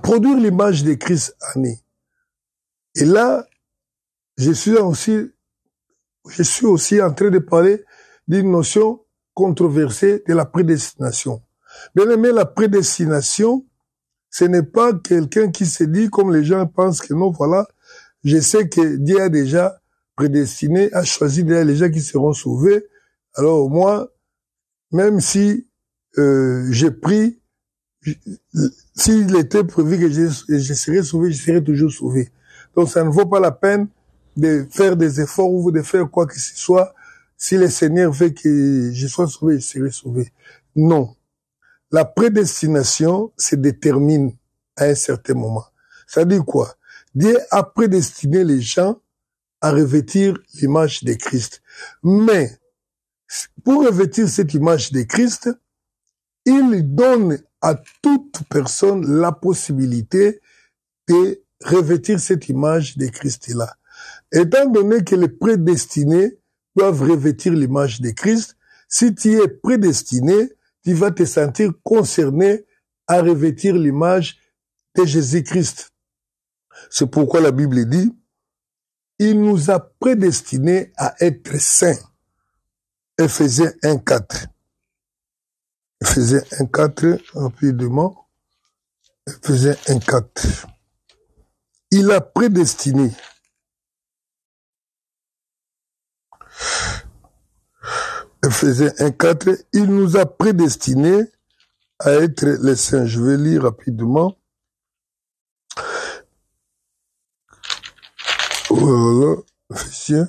produire l'image de Christ en eux. Et là, je suis aussi en train de parler d'une notion controversée de la prédestination. Bien aimé, la prédestination, ce n'est pas quelqu'un qui se dit, comme les gens pensent que non, voilà, je sais que Dieu a déjà prédestiné, a choisi déjà les gens qui seront sauvés. Alors moi, même si j'ai pris, s'il était prévu que je serais sauvé, je serais toujours sauvé. Donc ça ne vaut pas la peine de faire des efforts ou de faire quoi que ce soit. Si le Seigneur veut que je sois sauvé, je serai sauvé. Non. La prédestination se détermine à un certain moment. Ça dit quoi? Dieu a prédestiné les gens à revêtir l'image de Christ. Mais, pour revêtir cette image de Christ, il donne à toute personne la possibilité de revêtir cette image de Christ-là. Étant donné que les prédestinés doivent revêtir l'image de Christ, si tu es prédestiné, tu vas te sentir concerné à revêtir l'image de Jésus-Christ. C'est pourquoi la Bible dit, il nous a prédestinés à être saints. Éphésiens 1,4. Éphésiens 1,4, rapidement. Éphésiens 1,4. Il a prédestiné. Éphésiens 1,4. Il nous a prédestinés à être les saints. Je vais lire rapidement. Voilà. Éphésiens.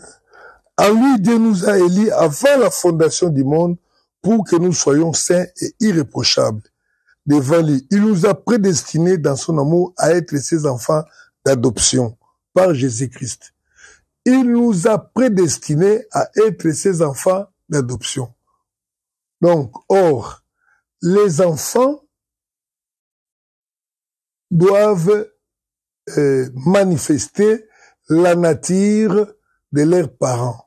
En lui, Dieu nous a élis avant la fondation du monde pour que nous soyons saints et irréprochables devant lui. Il nous a prédestinés dans son amour à être ses enfants d'adoption par Jésus-Christ. Il nous a prédestinés à être ses enfants d'adoption. Donc, or, les enfants doivent manifester la nature de leurs parents.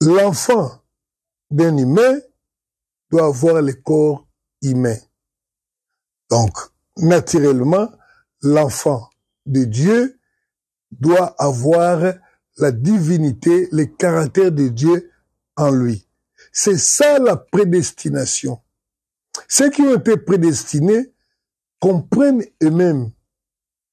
L'enfant d'un humain doit avoir le corps humain. Donc, naturellement, l'enfant de Dieu doit avoir la divinité, le caractère de Dieu en lui. C'est ça la prédestination. Ceux qui ont été prédestinés comprennent eux-mêmes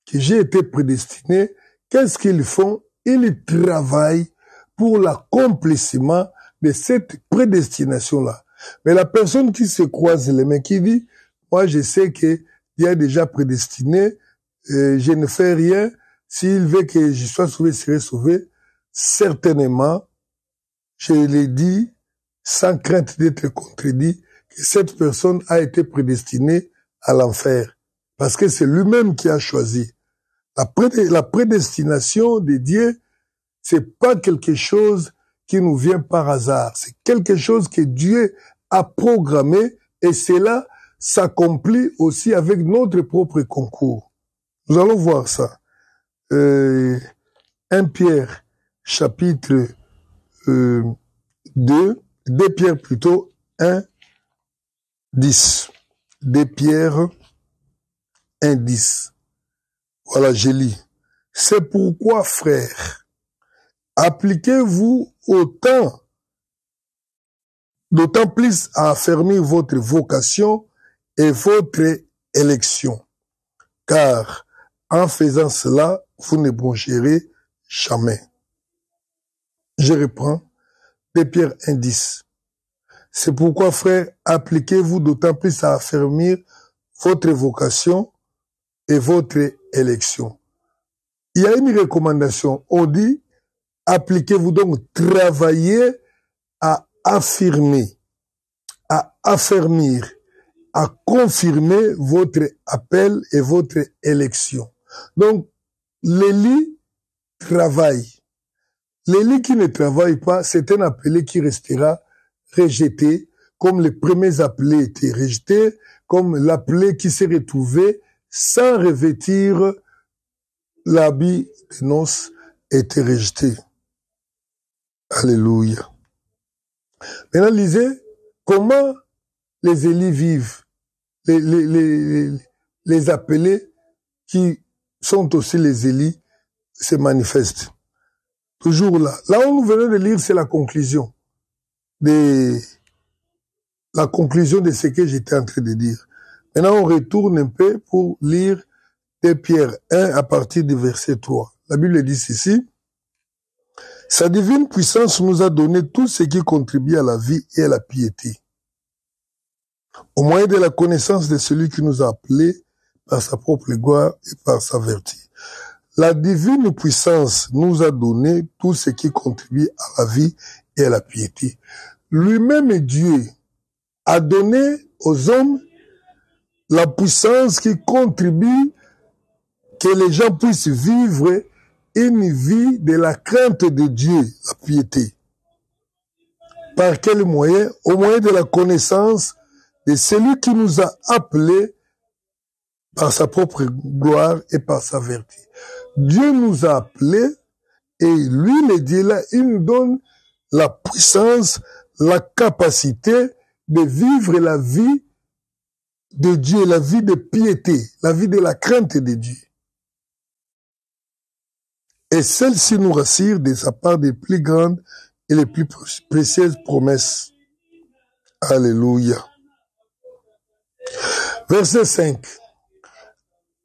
que j'ai été prédestiné. Qu'est-ce qu'ils font? Ils travaillent pour l'accomplissement de cette prédestination-là. Mais la personne qui se croise les mains, qui dit, moi je sais que Dieu a déjà prédestiné, je ne fais rien, s'il veut que je sois sauvé, je serai sauvé, certainement, je l'ai dit, sans crainte d'être contredit, que cette personne a été prédestinée à l'enfer. Parce que c'est lui-même qui a choisi. La prédestination de Dieu, c'est pas quelque chose qui nous vient par hasard. C'est quelque chose que Dieu a programmé et cela s'accomplit aussi avec notre propre concours. Nous allons voir ça. 1 Pierre, chapitre 2 Pierre plutôt, 1, 10. 2 Pierre 1, 10. Voilà, je lis. C'est pourquoi, frères, appliquez-vous d'autant plus à affermir votre vocation et votre élection. Car en faisant cela, vous ne broncherez jamais. Je reprends. 2 Pierre 1, 10. C'est pourquoi, frères, appliquez-vous d'autant plus à affermir votre vocation et votre élection. Il y a une recommandation. On dit, appliquez-vous donc, travaillez à affirmer, à affermir, à confirmer votre appel et votre élection. Donc, l'élu travaille. L'élu qui ne travaille pas, c'est un appelé qui restera rejeté, comme les premiers appelés étaient rejetés, comme l'appelé qui s'est retrouvé sans revêtir l'habit de noces était rejeté. Alléluia. Maintenant, lisez comment les élus vivent, les appelés qui sont aussi les élus se manifestent. Toujours là. Là où nous venons de lire, c'est la conclusion de ce que j'étais en train de dire. Maintenant, on retourne un peu pour lire 2 Pierre 1 à partir du verset 3. La Bible dit ceci. Sa divine puissance nous a donné tout ce qui contribue à la vie et à la piété, au moyen de la connaissance de celui qui nous a appelés par sa propre gloire et par sa vertu. La divine puissance nous a donné tout ce qui contribue à la vie et à la piété. Lui-même Dieu a donné aux hommes la puissance qui contribue que les gens puissent vivre une vie de la crainte de Dieu, la piété. Par quel moyen? Au moyen de la connaissance de celui qui nous a appelés par sa propre gloire et par sa vertu. Dieu nous a appelés et lui, le Dieu là, il nous donne la puissance, la capacité de vivre la vie de Dieu, la vie de piété, la vie de la crainte de Dieu. Et celle-ci nous rassure de sa part des plus grandes et les plus précieuses promesses. Alléluia. Verset 5.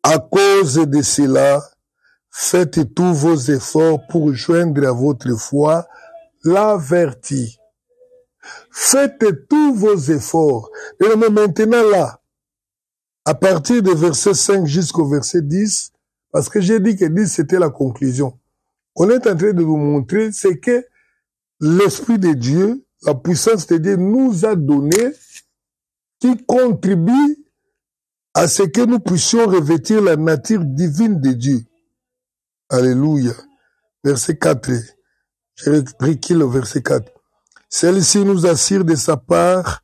À cause de cela, faites tous vos efforts pour joindre à votre foi la vertu. Faites tous vos efforts. Et maintenant là, à partir du verset 5 jusqu'au verset 10, parce que j'ai dit que 10 c'était la conclusion. On est en train de vous montrer ce que l'Esprit de Dieu, la puissance de Dieu nous a donné, qui contribue à ce que nous puissions revêtir la nature divine de Dieu. Alléluia. Verset 4. J'ai repris le verset 4. Celle-ci nous assure de sa part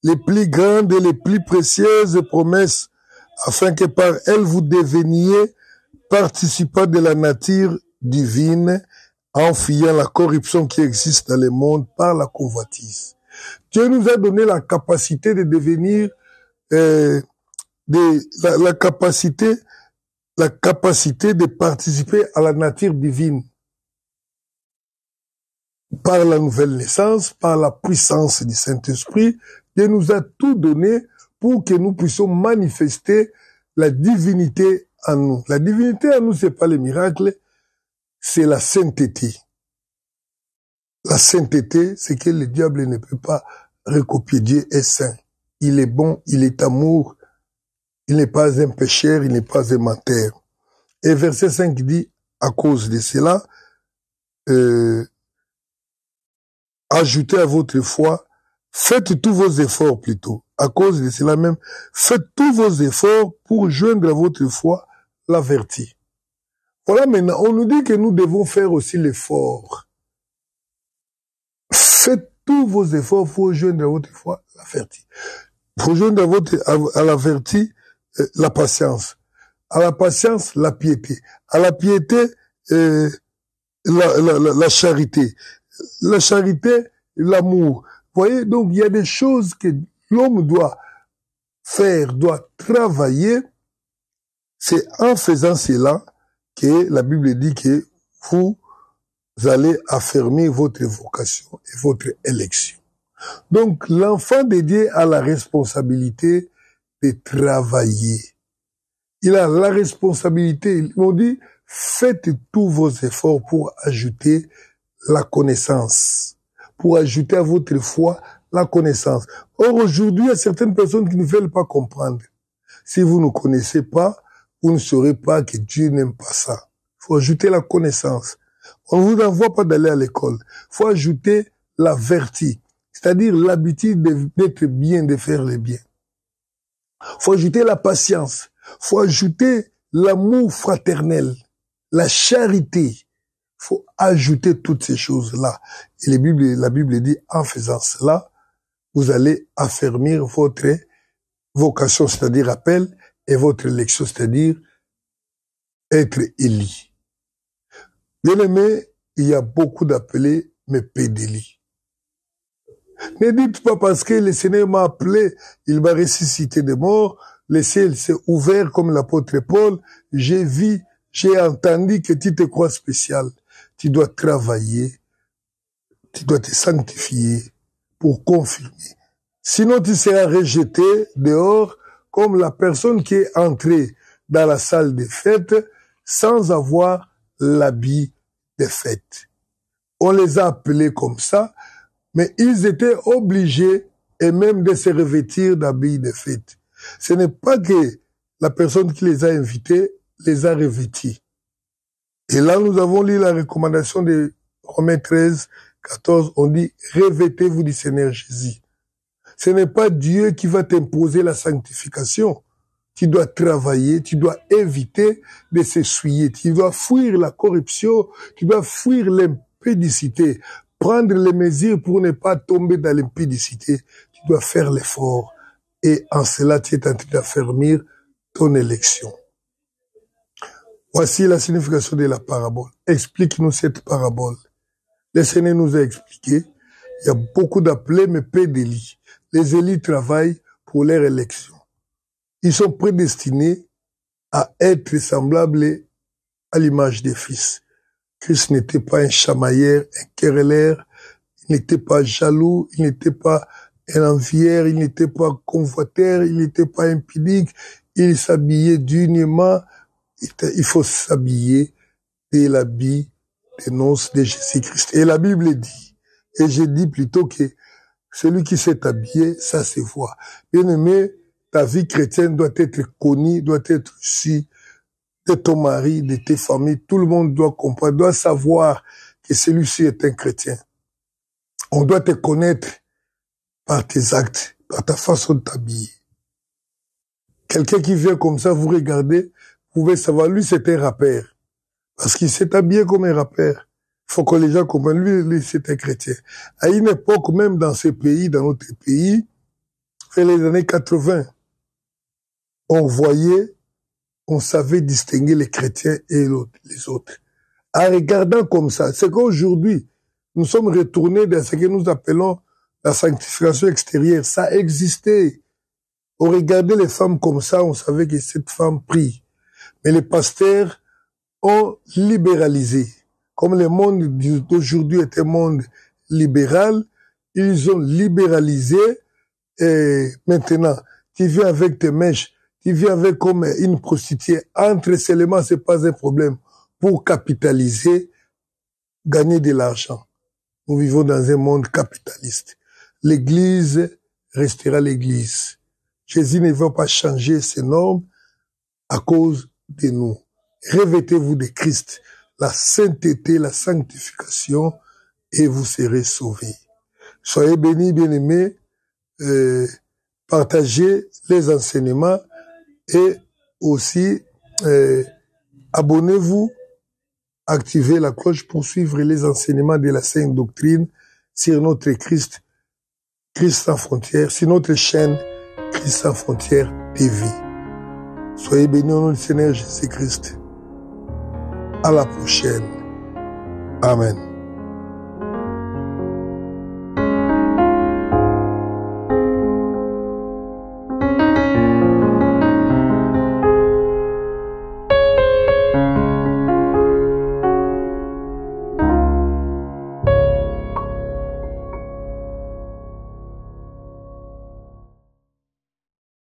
les plus grandes et les plus précieuses promesses, afin que par elles vous deveniez participants de la nature divine, en fuyant la corruption qui existe dans le monde par la convoitise. Dieu nous a donné la capacité de devenir, la capacité de participer à la nature divine par la nouvelle naissance, par la puissance du Saint-Esprit. Dieu nous a tout donné pour que nous puissions manifester la divinité en nous. La divinité en nous, c'est pas le miracle, c'est la sainteté. La sainteté, c'est que le diable ne peut pas recopier. Dieu est saint. Il est bon, il est amour. Il n'est pas un pécheur, il n'est pas un menteur. Et verset 5 dit, à cause de cela, ajoutez à votre foi, faites tous vos efforts plutôt. À cause de cela même, faites tous vos efforts pour joindre à votre foi la vertu. Voilà, maintenant, on nous dit que nous devons faire aussi l'effort. Faites tous vos efforts pour joindre à votre foi la vertu. Pour joindre à la vertu, la patience. À la patience, la piété. À la piété, la charité. La charité, l'amour. Vous voyez, donc il y a des choses que l'homme doit faire, doit travailler. C'est en faisant cela que la Bible dit que vous allez affermir votre vocation et votre élection. Donc l'enfant de Dieu a la responsabilité de travailler. Il a la responsabilité, on dit, faites tous vos efforts pour ajouter la connaissance, pour ajouter à votre foi la connaissance. Or, aujourd'hui, il y a certaines personnes qui ne veulent pas comprendre. Si vous ne connaissez pas, vous ne saurez pas que Dieu n'aime pas ça. Il faut ajouter la connaissance. On ne vous envoie pas d'aller à l'école. Il faut ajouter la vertu, c'est-à-dire l'habitude d'être bien, de faire le bien. Il faut ajouter la patience. Il faut ajouter l'amour fraternel, la charité. Il faut ajouter toutes ces choses-là. Et la Bible dit, en faisant cela, vous allez affermir votre vocation, c'est-à-dire appel, et votre élection, c'est-à-dire être élu. Bien aimé, il y a beaucoup d'appelés, mais peu d'élus. Ne dites pas parce que le Seigneur m'a appelé, il m'a ressuscité des morts, le ciel s'est ouvert comme l'apôtre Paul, j'ai vu, j'ai entendu que tu te crois spécial. Tu dois travailler, tu dois te sanctifier pour confirmer. Sinon, tu seras rejeté dehors comme la personne qui est entrée dans la salle des fêtes sans avoir l'habit des fêtes. On les a appelés comme ça, mais ils étaient obligés et même de se revêtir d'habits de fête. Ce n'est pas que la personne qui les a invités les a revêtis. Et là, nous avons lu la recommandation de Romains 13, 14, on dit « Revêtez-vous du Seigneur Jésus ». Ce n'est pas Dieu qui va t'imposer la sanctification. Tu dois travailler, tu dois éviter de s'essuyer, tu dois fuir la corruption, tu dois fuir l'impudicité, prendre les mesures pour ne pas tomber dans l'impudicité. Tu dois faire l'effort et en cela tu es en train d'affermir ton élection. Voici la signification de la parabole. Explique-nous cette parabole. Le Seigneur nous a expliqué, il y a beaucoup d'appelés mais peu d'élus. Les élus travaillent pour leur élection. Ils sont prédestinés à être semblables à l'image des fils. Christ n'était pas un chamailleur, un querelleur, il n'était pas jaloux, il n'était pas un envieur, il n'était pas convoiteur, il n'était pas impudique, il s'habillait dignement. Il faut s'habiller de l'habit des noces de Jésus-Christ. Et la Bible dit, et je dis plutôt que celui qui s'est habillé, ça se voit. Bien aimé, ta vie chrétienne doit être connue, doit être ici, de ton mari, de tes familles. Tout le monde doit comprendre, doit savoir que celui-ci est un chrétien. On doit te connaître par tes actes, par ta façon de t'habiller. Quelqu'un qui vient comme ça, vous regardez, vous pouvez savoir, lui c'est un rappeur. Parce qu'il s'est habillé comme un rappeur. Il faut que les gens comprennent, lui c'est un chrétien. À une époque, même dans ces pays, dans notre pays, vers les années 80, on voyait, on savait distinguer les chrétiens et les autres. En regardant comme ça, c'est qu'aujourd'hui, nous sommes retournés dans ce que nous appelons la sanctification extérieure. Ça existait. On regardait les femmes comme ça, on savait que cette femme prie. Mais les pasteurs ont libéralisé. Comme le monde d'aujourd'hui est un monde libéral, ils ont libéralisé et maintenant, tu viens avec tes mèches, tu viens avec comme une prostituée, entre seulement, c'est pas un problème. Pour capitaliser, gagner de l'argent. Nous vivons dans un monde capitaliste. L'Église restera l'Église. Jésus ne va pas changer ses normes à cause de nous. Revêtez-vous de Christ, la sainteté, la sanctification, et vous serez sauvés. Soyez bénis, bien-aimés, partagez les enseignements et aussi abonnez-vous, activez la cloche pour suivre les enseignements de la Sainte Doctrine sur notre Christ sans frontières, sur notre chaîne Christ sans frontières TV. Soyez bénis au nom du Seigneur Jésus-Christ. À la prochaine. Amen.